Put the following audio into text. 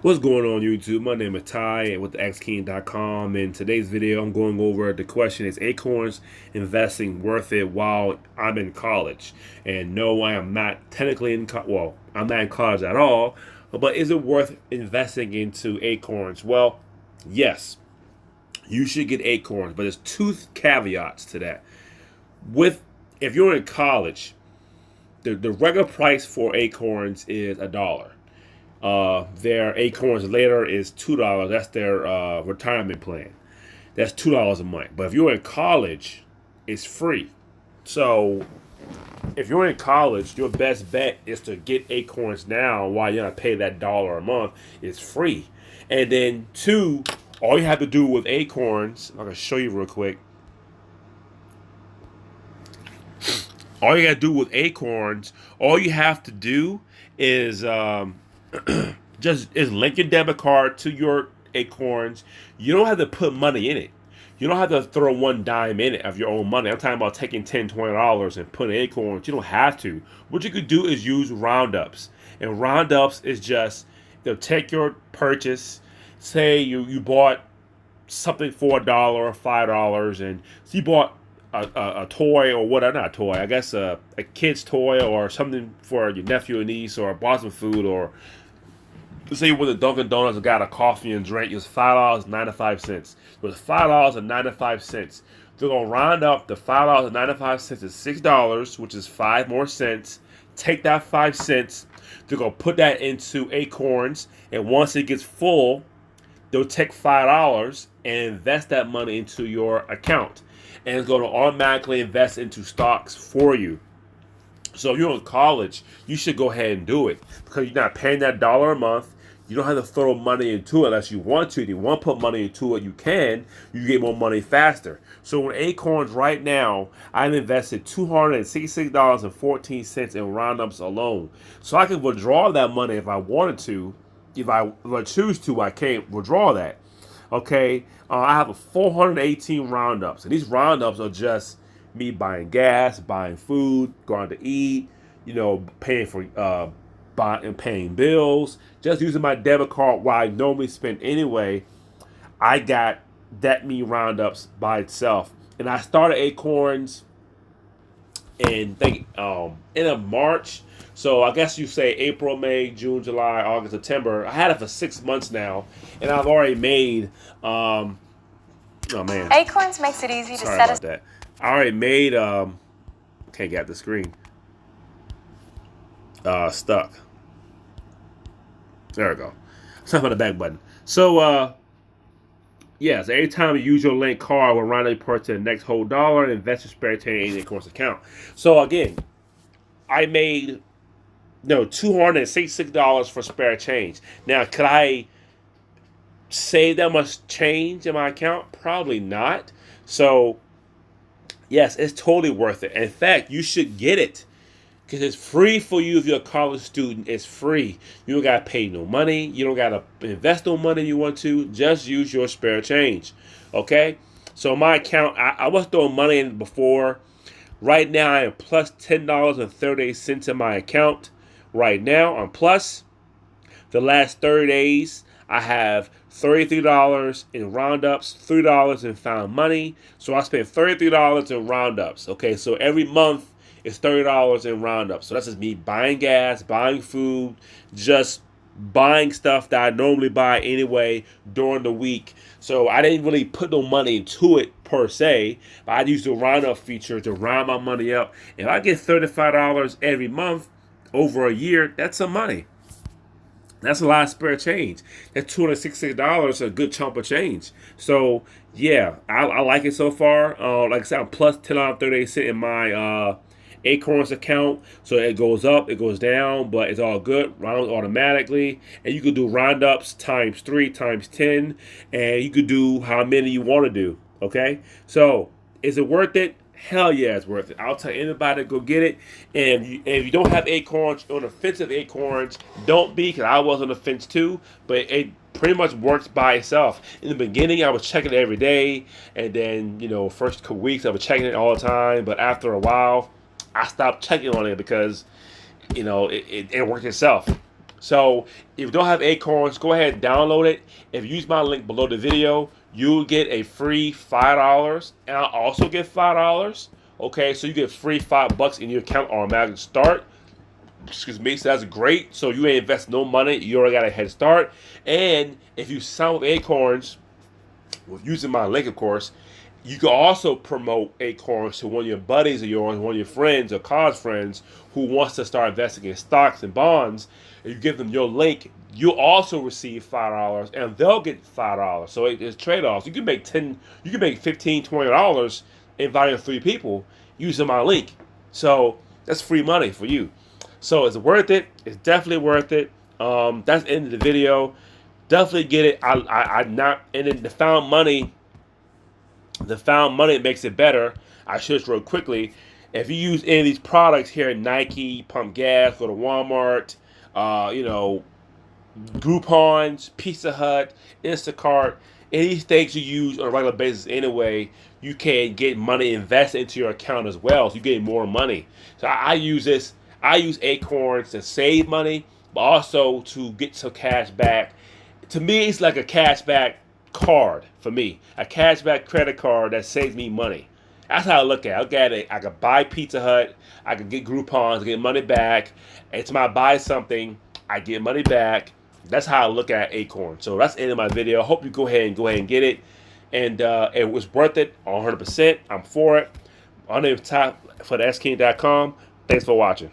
What's going on YouTube? My name is Ty with the xking.com. In today's video, I'm going over the question: is acorns investing worth it while I'm in college? And no, I am not technically well, I'm not in college at all, but is it worth investing into acorns? Well, yes, you should get acorns, but there's two caveats to that. With If you're in college, the regular price for acorns is $1. Their acorns later is $2. That's their retirement plan. That's $2 a month. But if you're in college, it's free. So if you're in college, your best bet is to get acorns now while you're not pay that dollar a month. It's free. And then two, all you have to do with acorns, I'm gonna show you real quick. All you gotta do with acorns, all you have to do is just is link your debit card to your acorns. You don't have to put money in it. You don't have to throw one dime in it of your own money. I'm talking about taking $10, $20 and putting acorns. You don't have to. What you could do is use roundups. And roundups is just they'll take your purchase. Say you bought something for $1 or $5, and so you bought a toy or whatever, not a toy, I guess a kid's toy or something for your nephew or niece, or bought some food, or let's say you went to Dunkin' Donuts and got a coffee and drink. It was $5.95. It was $5.95. They're gonna round up the $5.95 to $6, which is 5 more cents. Take that 5 cents. They're gonna put that into acorns, and once it gets full, they'll take $5 and invest that money into your account, and it's going to automatically invest into stocks for you. So if you're in college, you should go ahead and do it because you're not paying that dollar a month. You don't have to throw money into it unless you want to. If you want to put money into it, you can. You get more money faster. So in acorns right now, I've invested $266.14 in roundups alone. So I can withdraw that money if I wanted to. If I choose to, I can't withdraw that. Okay, I have a 418 roundups, and these roundups are just me buying gas, buying food, going to eat, paying for buying and paying bills, just using my debit card while I normally spend anyway. I got that many roundups by itself, and I started acorns in a March. So I guess you say April, May, June, July, August, September. I had it for 6 months now, and I've already made. Oh man, Acorns makes it easy to sorry set about that. I already made. Can't get the screen. Stuck. There we go. Stop on the back button. So yes, every time you use your link card, will randomly purchase the next whole dollar and invest your spare change in Acorns account. So again, I made $266 for spare change. Now, could I save that much change in my account? Probably not. So, yes, it's totally worth it. In fact, you should get it because it's free for you if you're a college student. It's free. You don't got to pay no money. You don't got to invest no money if you want to. Just use your spare change. Okay? So, my account, I was throwing money in before. Right now, I am plus $10.38 in my account. Right now, I'm plus. The last 30 days, I have $33 in roundups, $3 in found money. So I spent $33 in roundups. Okay, so every month is $30 in roundups. So that's just me buying gas, buying food, just buying stuff that I normally buy anyway during the week. So I didn't really put no money into it per se, but I used the roundup feature to round my money up. If I get $35 every month over a year, that's some money. That's a lot of spare change. That $266 is a good chunk of change. So yeah, I like it so far. Like I said, I'm plus $10.38 in my Acorns account. So it goes up, it goes down, but it's all good. Rounds automatically, and you could do roundups times 3 times 10, and you could do how many you want to do. Okay, so is it worth it? Hell yeah, it's worth it. I'll tell anybody to go get it. And if you don't have acorns, on the fence of acorns, don't be, because I was on the fence too. But it pretty much works by itself. In the beginning, I was checking it every day. And then, first couple weeks, I was checking it all the time. But after a while, I stopped checking on it because, it worked itself. So if you don't have Acorns, go ahead and download it. If you use my link below the video, you'll get a free $5, and I'll also get $5. Okay, so you get free $5 in your account automatically start. Excuse me, so that's great. So you ain't invest no money, you already got a head start. And if you sign with Acorns, with using my link, of course, you can also promote Acorns to one of your buddies of yours, one of your friends or college friends who wants to start investing in stocks and bonds. And you give them your link, you'll also receive $5, and they'll get $5. So it's trade-offs. You can make you can make $15, $20 inviting 3 people using my link. So that's free money for you. So it's worth it. It's definitely worth it. That's the end of the video. Definitely get it. I not and then the found money. The found money makes it better. I should real quickly. If you use any of these products here, Nike, pump gas, go to Walmart, you know, Groupon's, Pizza Hut, Instacart, any of these things you use on a regular basis anyway, you can get money invested into your account as well. So you get more money. So I use this. I use Acorns to save money, but also to get some cash back. To me, it's like a cash back card for me. A cashback credit card that saves me money. That's how I look at it. I look at it. I could buy Pizza Hut. I could get Groupons, get money back. And to my buy something, I get money back. That's how I look at Acorn. So that's the end of my video. I hope you go ahead and get it. And it was worth it 100%. I'm for it. My name is Top for the SKing.com. Thanks for watching.